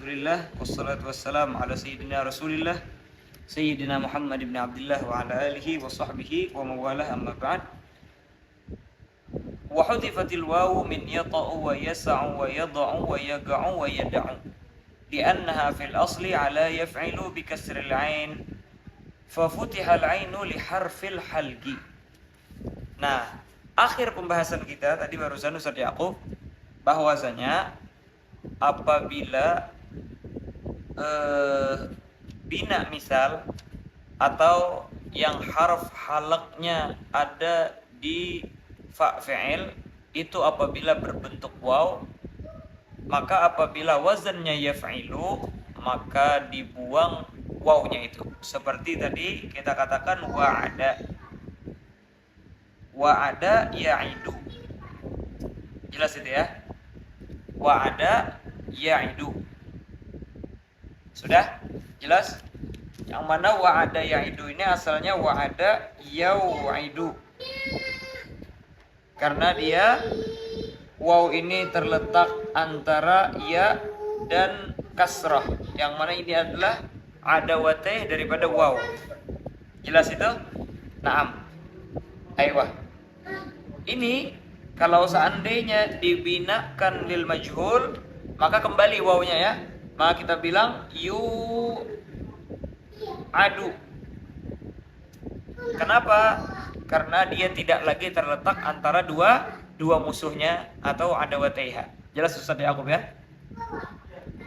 Alhamdulillah wassalatu wassalamu ala sayyidina Rasulillah Sayyidina Muhammad ibn Abdullah wa ala alihi wa sahbihi wa mawalah amma ba'd. Wa hudifatil wawu min yata'u wa yas'u wa yad'u wa yag'u wa yad'u li'annaha fil asli ala yaf'ilu bi kasril 'ain fa futihal 'ainu li harfil halqi. Nah, akhir pembahasan kita tadi barusan Ustaz Yaqub bahwasanya apabila bina misal atau yang harf halaknya ada di fa fi'il itu apabila berbentuk waw, maka apabila wazannya yaf'ilu maka dibuang wawnya itu. Seperti tadi kita katakan wa'ada ya'idu. Jelas itu ya? Wa'ada ya'idu. Sudah? Jelas? Yang mana wa'ada ya'idu ini asalnya wa'ada yau'idu. Karena dia waw ini terletak antara ya dan kasrah. Yang mana ini adalah adawatih daripada waw. Jelas itu? Naam. Aiyah. Ini kalau seandainya dibinakan lil majhul, maka kembali wawnya ya. Maka kita bilang yu adu. Kenapa? Karena dia tidak lagi terletak antara dua musuhnya atau adawataiha. Jelas Ustaz Yaqub ya?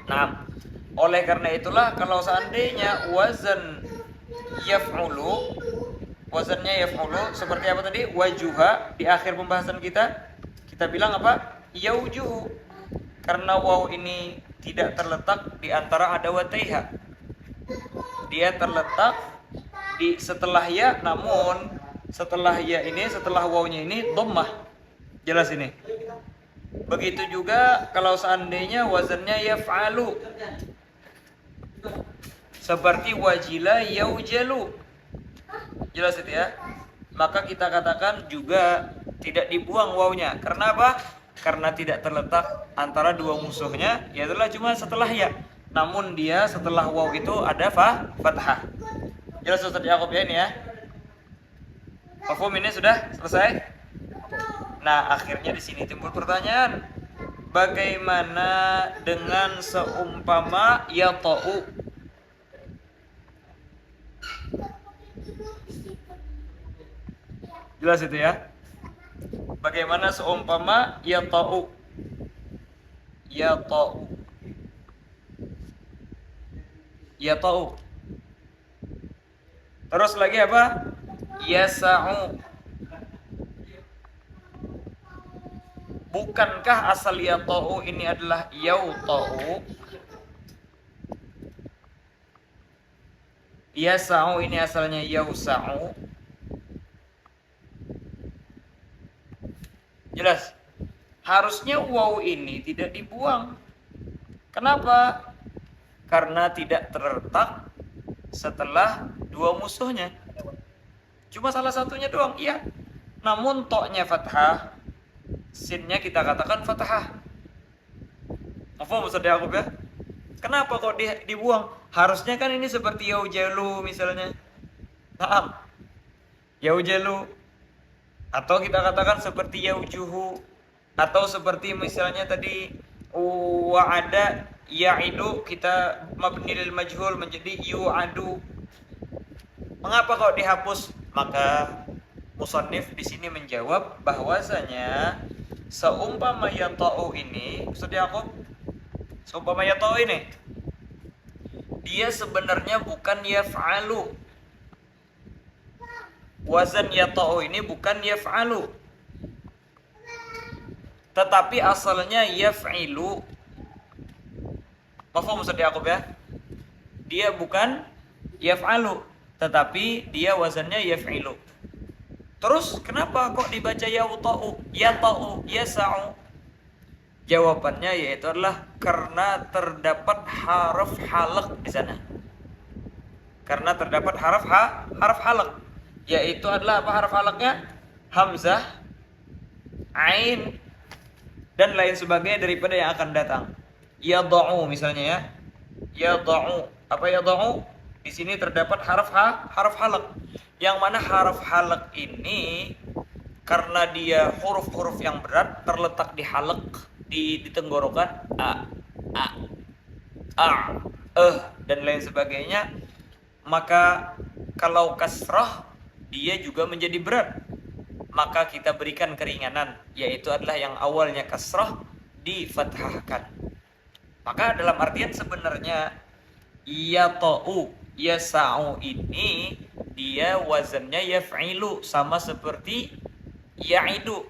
Nah, oleh karena itulah kalau seandainya wazannya yaf'ulu seperti apa tadi? Wajuha di akhir pembahasan kita bilang apa? Yaujuhu. Karena waw ini tidak terletak di antara adawataiha. Dia terletak di setelah ya, namun setelah ya ini, setelah wawnya ini dhammah. Jelas ini. Begitu juga kalau seandainya wazannya yaf'alu. Seperti wajila yaujalu. Jelas itu ya. Maka kita katakan juga tidak dibuang wawnya. Karena apa? Karena tidak terletak antara dua musuhnya, yaitu cuma setelah ya. Namun dia setelah waw itu ada fathah. Jelas Ustaz Yaqub ya ini ya. Mafhum ini sudah selesai? Nah, akhirnya di sini timbul pertanyaan. Bagaimana dengan seumpama yata'u? Jelas itu ya? Bagaimana seumpama yata'u? Yata'u. Yata'u. Terus lagi apa? Yasa'u. Bukankah asal yata'u ini adalah yauta'u? Yasa'u ini asalnya yausa'u. Jelas? Harusnya waw ini tidak dibuang. Kenapa? Karena tidak terletak setelah dua musuhnya. Cuma salah satunya doang, iya. Namun toknya fathah, sinnya kita katakan fathah. Apa maksud Yaqub ya? Kenapa kok dibuang? Harusnya kan ini seperti yaujalu misalnya. Naam. Yaujalu. Atau kita katakan seperti yaujuhu, atau seperti misalnya tadi wa'ada ya'idu, kita mabni lil majhul menjadi yu'adu. Mengapa kok dihapus? Maka musannif di sini menjawab bahwasanya seumpama yata'u ini, Ustaz Yaqub, seumpama yata'u ini dia sebenarnya bukan yaf'alu. Wazan yata'u ini bukan yaf'alu, tetapi asalnya yaf'ilu. Mafhum Ustaz Yaqub ya? Dia bukan yaf'alu, tetapi dia wazannya yaf'ilu. Terus kenapa kok dibaca yata'u, yasa'u? Jawabannya yaitu adalah karena terdapat haraf halaq di sana. Karena terdapat haraf halaq, yaitu adalah apa haraf halaqnya? Hamzah, ain, dan lain sebagainya daripada yang akan datang. Yad'u misalnya ya. yada'u. Apa yada'u? Di sini terdapat haraf halaq. Yang mana haraf halaq ini karena dia huruf-huruf yang berat terletak di halaq, di tenggorokan, dan lain sebagainya, maka kalau kasrah dia juga menjadi berat. Maka kita berikan keringanan, yaitu adalah yang awalnya kasrah difathahkan. Maka dalam artian sebenarnya yata'u, yasa'u ini dia wazannya yaf'ilu, sama seperti ya'idu.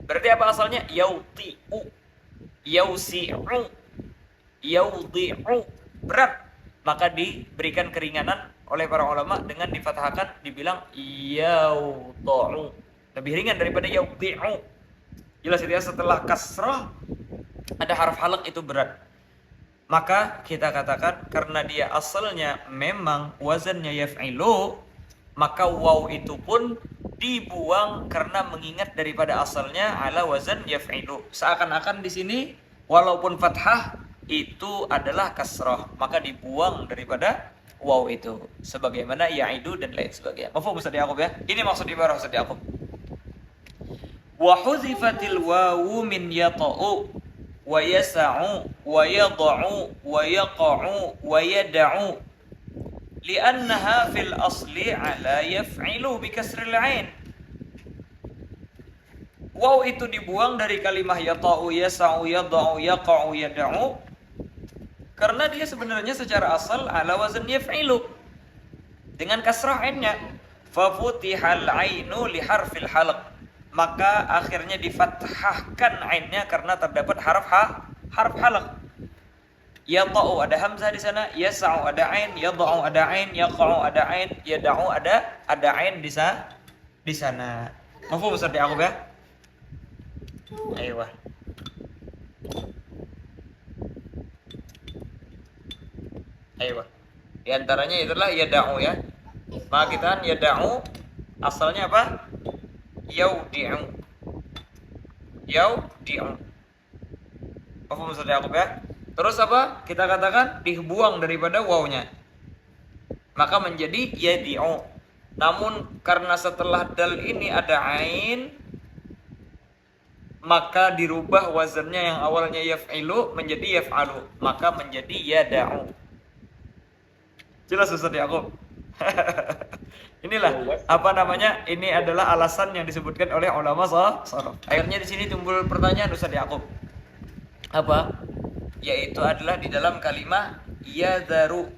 Berarti apa asalnya? Yauti'u, yausi'u, yaudi'u, berat. Maka diberikan keringanan oleh para ulama dengan difathahkan, dibilang yauda'u, lebih ringan daripada yaudi'u. Jelas itu ya, setelah kasrah ada haraf halaq itu berat. Maka kita katakan karena dia asalnya memang wazannya yaf'ilu, maka waw itu pun dibuang karena mengingat daripada asalnya ala wazan yaf'ilu. Seakan-akan di sini walaupun fathah itu adalah kasrah, maka dibuang daripada waw itu, sebagaimana ya'idu dan lain sebagainya. Mafhum Ustaz Yaqub ya? Ini maksud ibarah Ustaz Yaqub. Wa huzifatil wawu min yata'u wa yasa'u wa yada'u wa yaqa'u wa yada'u li'annaha fil asli ala yaf'ilu bi kasril 'ain. Waw itu dibuang dari kalimah yata'u, yasa'u, yada'u, yaqa'u, yada'u karena dia sebenarnya secara asal ala wazan yaf'ilu dengan kasrah ainnya. Fa futihal 'ainu li harfil halaq, maka akhirnya difathahkan ainnya karena terdapat harf halaq. Yata'u ada hamzah di sana, yas'u ada ain, yad'u ada ain, yaqa'u ada ain, yad'u ada ain di sana. Mafhum Ustaz Yaqub ya? Ayo. Ayo. Di antaranya itulah yad'u ya. Maka kita yad'u asalnya apa? Yaudi'u. Yaudi'u. Mafhum Ustaz Yaqub ya? Terus apa? Kita katakan dibuang daripada wawnya, maka menjadi yadi'u. Namun karena setelah dal ini ada ain, maka dirubah wazannya yang awalnya yaf'ilu menjadi yaf'alu, maka menjadi yada'u. Jelas Ustaz Yaqub? Inilah apa namanya? Ini adalah alasan yang disebutkan oleh ulama salaf. Akhirnya di sini timbul pertanyaan Ustaz Yaqub. Apa? Yaitu adalah di dalam kalimah yadharu.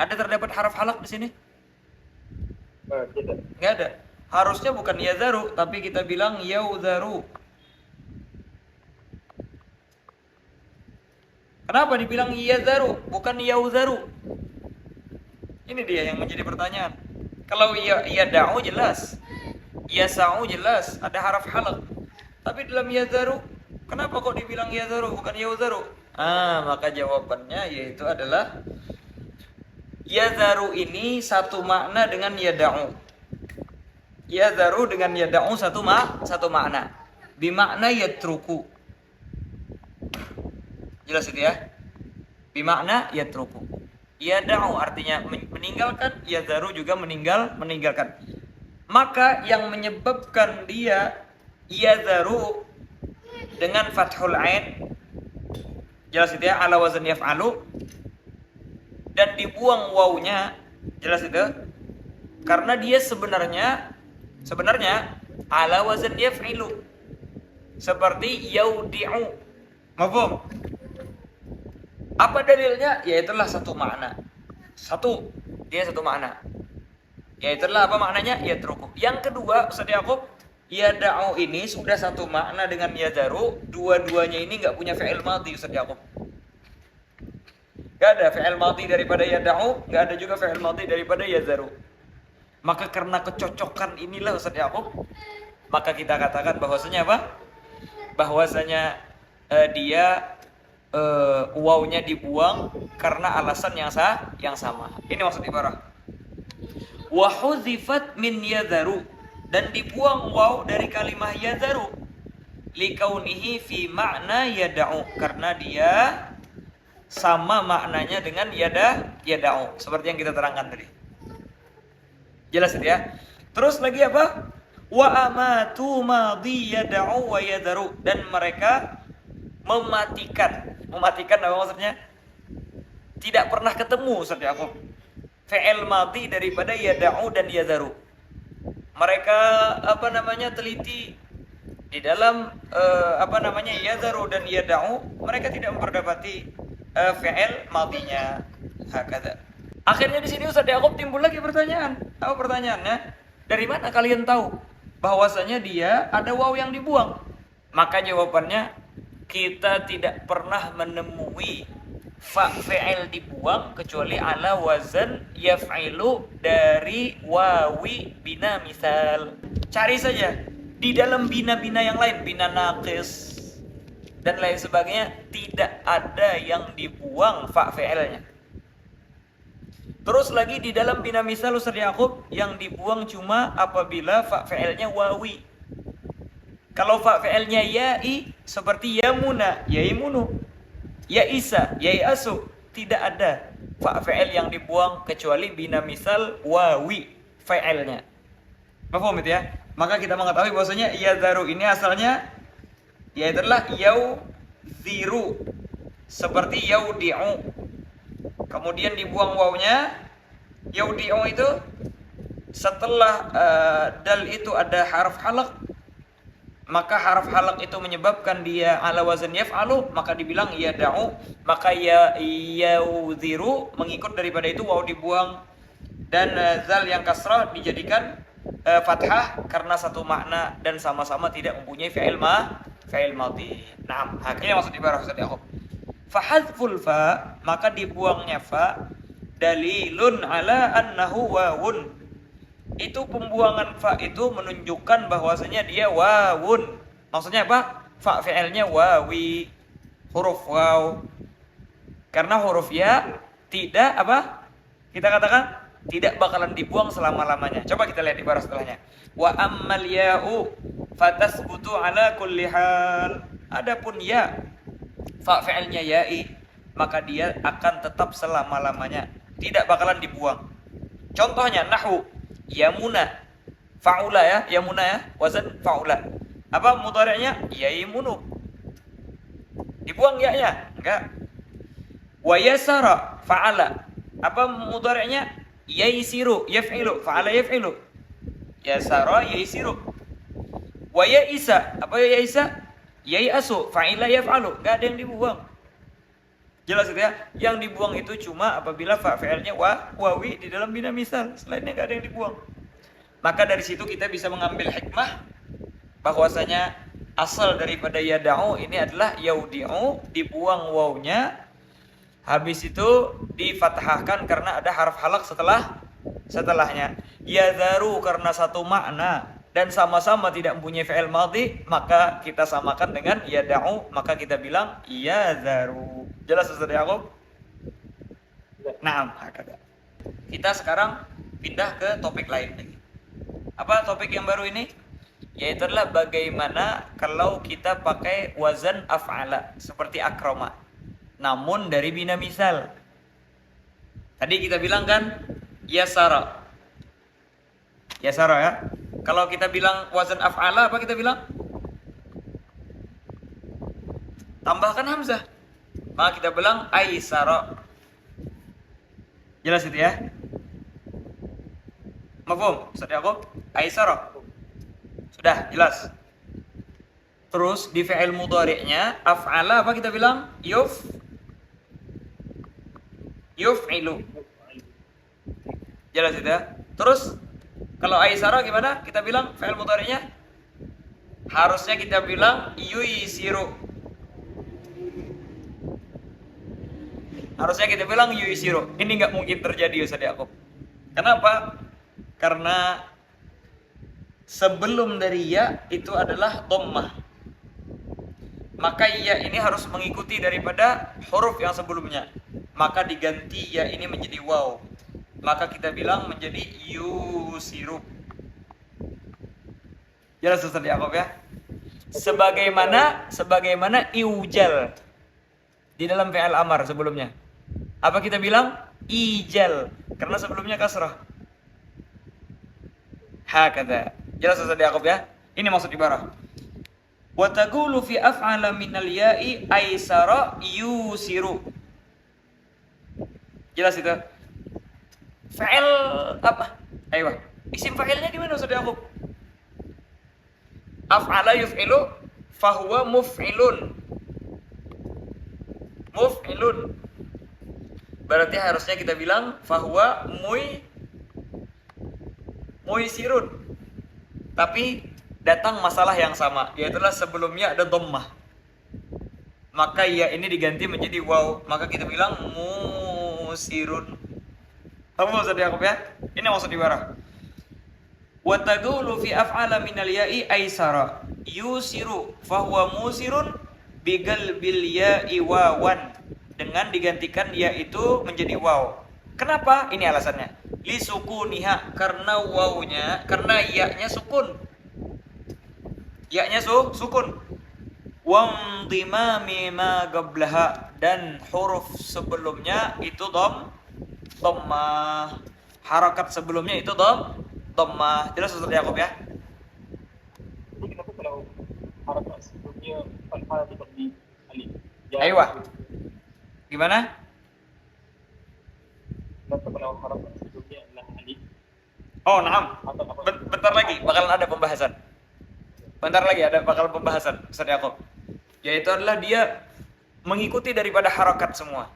Ada terdapat haraf halaq di sini? Tidak. Enggak ada. Harusnya bukan yadharu, tapi kita bilang yaudharu. Kenapa dibilang yadharu bukan yaudharu? Ini dia yang menjadi pertanyaan. Kalau yada'u jelas, yasa'u jelas, ada haraf halaq. Tapi dalam yadharu, kenapa kok dibilang yadharu bukan yaudharu? Maka jawabannya yaitu adalah yadharu ini satu makna dengan yada'u. Yadharu dengan yada'u satu makna. Bimakna yatruku. Jelas itu ya? Bimakna yatruku. Yada'u artinya meninggalkan, yadharu juga meninggalkan. Maka yang menyebabkan dia yadharu dengan fathul ain, jelas itu ya, ala wazan yaf'alu, dan dibuang wawnya, jelas itu, karena dia sebenarnya ala wazan yaf'ilu, seperti yaudi'u. Mafhum? Apa dalilnya? Yaitulah satu makna. Dia satu makna. Yaitulah apa maknanya? Yatruku. Yang kedua, Ustaz Yaqub, yada'u ini sudah satu makna dengan yadharu, dua-duanya ini enggak punya fi'il madhi Ustaz Yaqub. Enggak ada fi'il madhi daripada yada'u, enggak ada juga fi'il madhi daripada yadharu. Maka karena kecocokan inilah Ustaz Yaqub, maka kita katakan bahwasanya apa? Bahwasanya dia wawnya dibuang karena alasan yang sama. Ini maksud ibarah. Wa hudzifat min yadharu, dan dibuang waw dari kalimah yadharu. likaunihi fi makna yada'u, karena dia sama maknanya dengan yada'u, seperti yang kita terangkan tadi. Jelas itu ya. Terus lagi apa? Wa amatu madhi yada'u wa yadharu, dan mereka mematikan apa maksudnya? Tidak pernah ketemu Ustaz Yaqub fi'il madhi daripada yada'u dan yadharu. Mereka teliti di dalam yadharu dan yada'u, mereka tidak memperdapati fi'il madhinya. Hakada. Akhirnya di sini Ustaz Yaqub timbul lagi pertanyaan. Apa pertanyaannya? Dari mana kalian tahu bahwasanya dia ada waw yang dibuang? Maka jawabannya, kita tidak pernah menemui fi'il dibuang kecuali ala wazan yaf'ilu dari wawi bina misal. Cari saja di dalam bina-bina yang lain, bina naqis dan lain sebagainya, tidak ada yang dibuang fa fi'ilnya. Terus lagi di dalam bina misal Ustaz Yaqub, yang dibuang cuma apabila fa fi'ilnya wawi. Kalau fa fi'ilnya ya'i, seperti yamuna, yaimunu, ya'isa, yai'asu, tidak ada fa fi'il yang dibuang kecuali bina misal wawi fi'ilnya. Paham itu ya? Maka kita mengetahui bahwasanya yadharu ini asalnya yaitu adalah yauziru, seperti yaudi'u. Kemudian dibuang wawnya. Yaudi'u itu setelah dal itu ada harf halaq, maka harf halaq itu menyebabkan dia ala wazan yaf'alu, maka dibilang yada'u. Maka yauziru mengikut daripada itu waw dibuang, dan zal yang kasrah dijadikan fathah karena satu makna dan sama-sama tidak mempunyai fi'il madhi. Nah, akhirnya maksud ibarah Ustaz Yaqub. Fa hadzful fa, maka dibuangnya fa, dalilun ala annahu wawun. Itu pembuangan fa itu menunjukkan bahwasanya dia wawun. Maksudnya apa? Fa fi'ilnya wawi, huruf waw. Karena huruf ya tidak apa? Kita katakan tidak bakalan dibuang selama-lamanya. Coba kita lihat ibarat setelahnya. Wa ammal ya'u fatasbutu ala kulli hal. Adapun ya, fa fi'ilnya ya'i, maka dia akan tetap selama-lamanya, tidak bakalan dibuang. Contohnya nahwu yamuna, fa'ula ya, yamuna ya, wazan fa'ula. Apa mudhari'nya? Yaimunu. Dibuang ya-nya? Enggak. Wa yasara fa'ala. Apa mudhari'nya? Yaisiru, yaf'ilu, fa'ala yaf'ilu. Yasara yaisiru. Wa ya'isa, apa ya'isa? Yai'asu, fa'ila yaf'alu. Enggak ada yang dibuang. Jelas itu ya? Yang dibuang itu cuma apabila fa fi'ilnya wawi di dalam bina misal. Selainnya enggak ada yang dibuang. Maka dari situ kita bisa mengambil hikmah bahwasanya asal daripada yada'u ini adalah yaudi'u, dibuang wawnya, habis itu difathahkan karena ada harf halaq setelahnya. Yadharu karena satu makna dan sama-sama tidak mempunyai fi'il madhi, maka kita samakan dengan yada'u, maka kita bilang yadharu. Jelas Ustaz Yaqub? Naam, hakada. Kita sekarang pindah ke topik lain lagi. Apa topik yang baru ini? Yaitu adalah bagaimana kalau kita pakai wazan af'ala seperti akrama, namun dari bina misal. Tadi kita bilang kan yasara. Yasara ya. Kalau kita bilang wazan af'ala, apa kita bilang? Tambahkan hamzah. Maka kita bilang aisara. Jelas itu ya? Mafhum? Ustaz Yaqub? Aisara. Sudah jelas. Terus di fi'il mudhari'nya af'ala apa kita bilang? Yuf'ilu. Jelas itu ya? Terus kalau aisara gimana? Kita bilang fi'il mudhari'nya harusnya kita bilang yuisiru. Harusnya kita bilang yuisiru. Ini nggak mungkin terjadi Ustaz Yaqub. Kenapa? Karena sebelum dari ya itu adalah dhammah. Maka ya ini harus mengikuti daripada huruf yang sebelumnya. Maka diganti ya ini menjadi waw. Maka kita bilang menjadi yusiru. Jelas Ustaz Yaqub ya? sebagaimana iujal di dalam fi'il amar sebelumnya. Apa kita bilang? Ijal, karena sebelumnya kasrah. Hakadha. Jelas Ustaz Yaqub ya? Ini maksud ibarah. Wa taqulu fi af'ala minal ya'i aisara yusiru. Jelas itu? Fa'il apa? Ayo. Isim fa'ilnya di mana Ustaz Yaqub? Af'ala yuf'ilu fahuwa muf'ilun. Muf'ilun. Berarti harusnya kita bilang fahuwa muisirun. Tapi datang masalah yang sama, yaitu sebelumnya ada dhammah. Maka ya ini diganti menjadi waw, maka kita bilang musirun. Apa maksud Yaqub ya? Ini maksud ibarah. Wa taqulu fi af'ala minal ya'i aisara yusiru fahuwa musirun bigal bil ya'i wawan, dengan digantikan ya itu menjadi waw. Kenapa? Ini alasannya. Li sukuniha, karena wawnya, karena ya-nya sukun. Ya-nya sukun. Wamdimami ma qablaha, dan huruf sebelumnya itu dhammah. Harakat sebelumnya itu dhammah. Jelas Ustaz Yaqub ya? Jadi kenapa kalau harakat sebelumnya fathah tetap di alif? Aywa. Gimana? Kenapa kalau harakat sebelumnya adalah alif? Oh, naam. Atau apa? Bentar lagi bakalan ada pembahasan. Bakal pembahasan Ustaz Yaqub. Yaitu adalah dia mengikuti daripada harakat semua.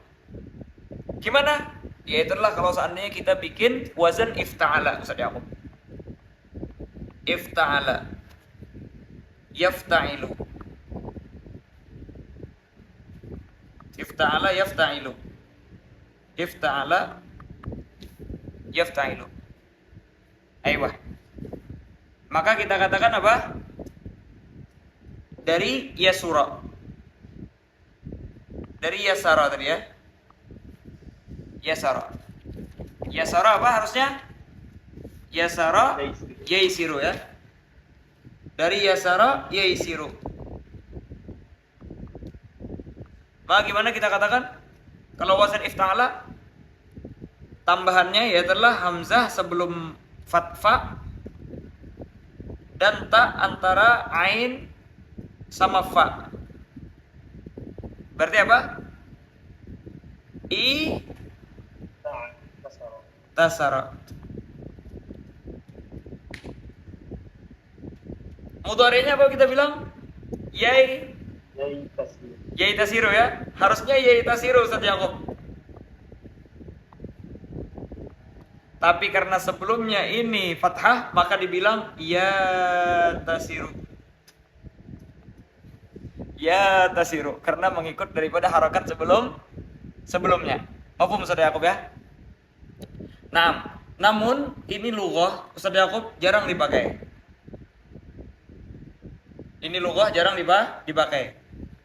Gimana? Yaitu adalah kalau seandainya kita bikin wazan ifta'ala Ustaz Yaqub. Ifta'ala, yafta'ilu. Ifta'ala yafta'ilu. Ifta'ala yafta'ilu. Aywa. Maka kita katakan apa? Dari yasura. Dari yasara tadi ya. Yasara. Yasara apa harusnya? Yasara yaisiru ya. Dari yasara yaisiru. Maka gimana kita katakan? Kalau wazan ifta'ala, tambahannya ya adalah hamzah sebelum fatfa dan ta antara ain sama fa. Berarti apa? Tasara. Mudhari'nya apa kita bilang? Yai tasiru ya. Harusnya yai tasiru Ustaz Yaqub. Tapi karena sebelumnya ini fathah, maka dibilang ya tasiru. Ya tasiru, karena mengikut daripada harakat sebelumnya. Mafhum Ustaz Yaqub ya? Nah, namun ini lughah Ustaz Yaqub jarang dipakai. Ini lughah jarang dipakai.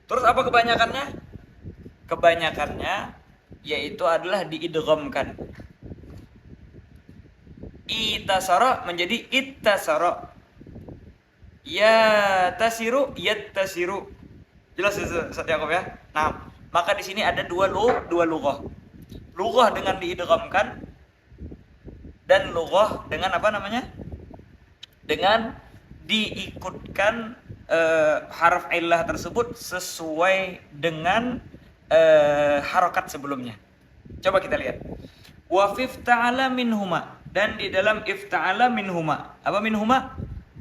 Terus apa kebanyakannya? Kebanyakannya yaitu adalah diidghamkan. Itasara menjadi ittasara. Ya tasiru yattasiru. Jelas Ustaz Yaqub ya? Nah, maka di sini ada dua lughah. Lughah dengan diidghamkan dan lughah dengan apa namanya? Dengan diikutkan harf illah tersebut sesuai dengan harokat sebelumnya. Coba kita lihat. Wa fifta'ala minhuma, dan di dalam ifta'ala minhuma. Apa minhuma?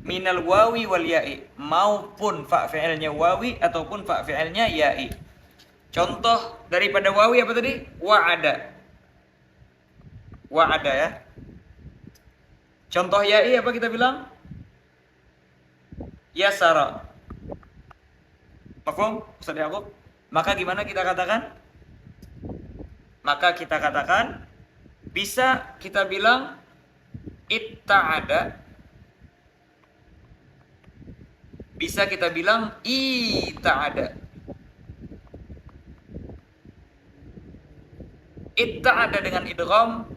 Minal wawi wal ya'i, maupun fa fi'ilnya wawi ataupun fa fi'ilnya ya'i. Contoh daripada wawi apa tadi? Wa'ada. Wa'ada ya. Contoh ya'i apa kita bilang? Yasara. Mafhum Ustaz Yaqub? Maka gimana kita katakan? Maka kita katakan bisa kita bilang itta'ada. Bisa kita bilang ita'ada. Itta'ada dengan idgham,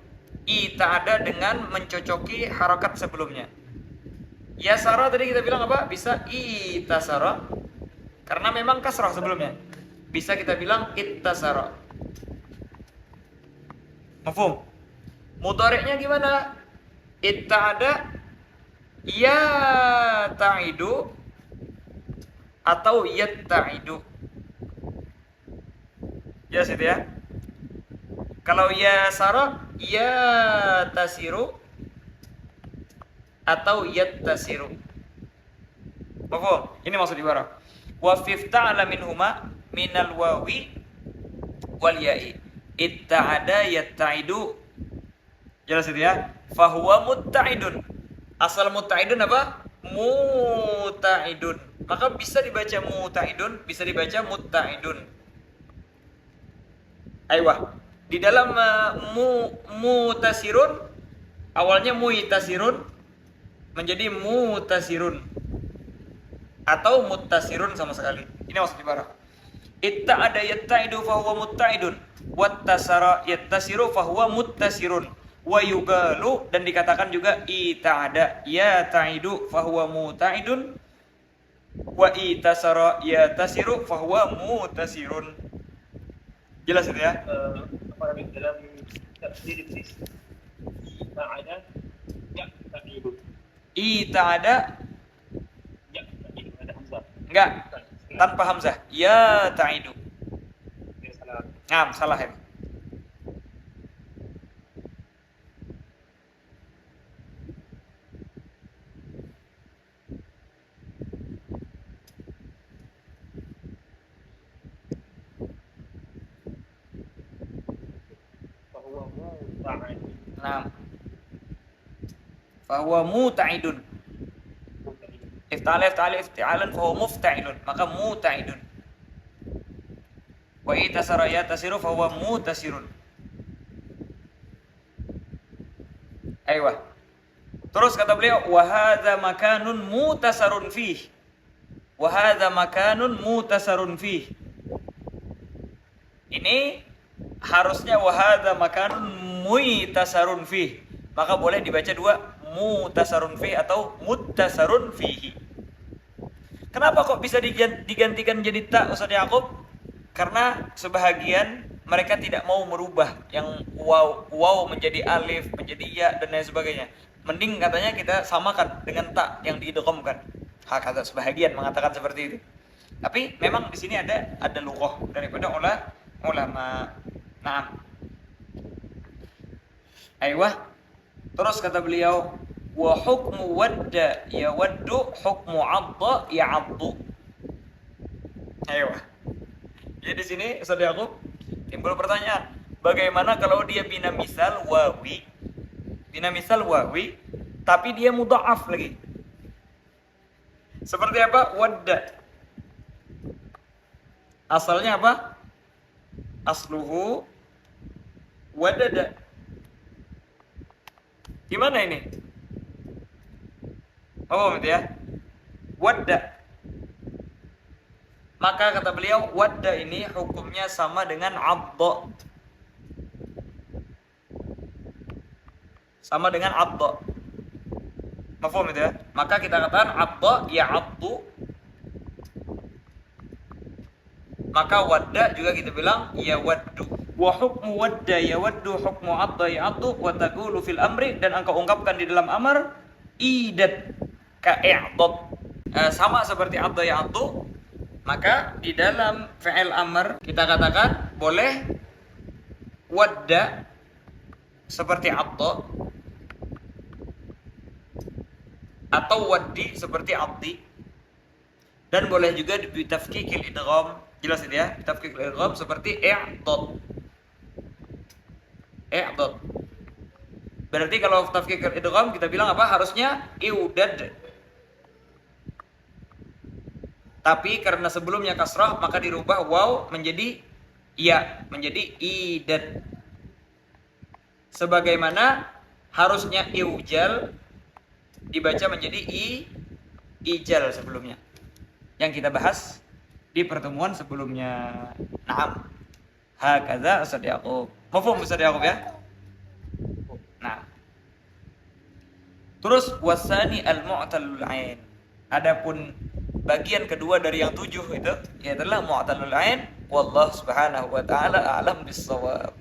ita'ada dengan mencocoki harakat sebelumnya. Yasara tadi kita bilang apa? Bisa itasara. Karena memang kasrah sebelumnya. Bisa kita bilang ittasara. Mafhum? Mudhari'nya gimana? Itta'ada ya ta'idu atau yatta'idu. Jelas itu ya. Kalau ya sara ya tasiru atau yattasiru. Mafhum? Ini maksud ibarat. Wa fifta'ala minhuma minal wawi wal ya'i. Itta'ada yatta'idu. Jelas itu ya. Fahuwa mutta'idun. Asal mutta'idun apa? Muta'idun. Maka bisa dibaca muta'idun, bisa dibaca mutta'idun. Aiyah. Di dalam mutasirun awalnya muitasirun menjadi mutasirun atau muttasirun sama sekali. Ini maksud ibarat. Itta'ada yatta'idu fahuwa mutta'idun, wattasara yattasiru fahuwa muttasirun. Wa yugalu, dan dikatakan juga ita'ada ya ta'idu fahuwa muta'idun, wa itasara yattasiru fahuwa mutasirun. Jelas itu ya? Apa namanya dalam tafsir iblis ta'ala ya ta'idu. Ita'ada Ya ta'idu ada hamzah. enggak, tanpa hamzah. Ya ta'idu. Ya salah. Salah ya. Bahwa muta'id. Fahuwa muta'idun. Ifta'ala ifti'alan fahuwa mufta'ilun. Maka muta'idun. Wa itasara yatasiru fahuwa mutasirun. Aiyah. Terus kata beliau, wa hadza makanun mutasarun fih. Wa hadza makanun mutasarun fih. Ini harusnya wa hadza makanun muitasarun fih. Maka boleh dibaca dua, mutasarun fih atau muttasarun fihi. Kenapa kok bisa digantikan jadi ta, Ustaz Yakub? Karena sebahagian mereka tidak mau merubah yang waw menjadi alif, menjadi ya dan lain sebagainya. Mending katanya kita samakan dengan ta yang diidghamkan. Kata sebahagian mengatakan seperti itu. Tapi memang di sini ada lughah daripada ulama. Nah. Aiyah. Terus kata beliau, wa hukmu wadda yawaddu hukmu 'adda ya'addu. Aiyah. Jadi di sini Ustaz Yakub timbul pertanyaan, bagaimana kalau dia bina misal wawi? Bina misal wawi tapi dia mudha'af lagi. Seperti apa? Wadda. Asalnya apa? Asluhu wadada. Gimana ini? Oh, gitu ya. Wadda. Maka kata beliau, wadda ini hukumnya sama dengan 'adda. Sama dengan 'adda. Mafhum itu ya? Maka kita katakan 'adda ya 'addu. Maka wadda juga kita bilang ya waddu. Wa hukmu wadda yawaddu hukmu 'adda ya'addu wa taqulu fil amri, dan engkau ungkapkan di dalam amar idat ka i'dad. Sama seperti 'adda ya'addu, maka di dalam fi'il amr kita katakan boleh wadda seperti 'adda atau waddi seperti 'addi, dan boleh juga bitafkikil idgham. Jelas itu ya? Bitafkikil idgham seperti i'dad. I'dad. Berarti kalau tafkik idgham kita bilang apa? Harusnya iudad. Tapi karena sebelumnya kasrah maka dirubah waw menjadi ya, menjadi idad. Sebagaimana harusnya iujal dibaca menjadi ijal sebelumnya. Yang kita bahas di pertemuan sebelumnya. Naam. Hakadza Ustaz Yaqub. Mafhum Ustaz Yaqub ya? Nah. Terus wasani al-mu'tallul ain. Adapun bagian kedua dari yang 7 itu, ya adalah mu'tallul ain. Wallahu subhanahu wa ta'ala a'lam bis-shawab.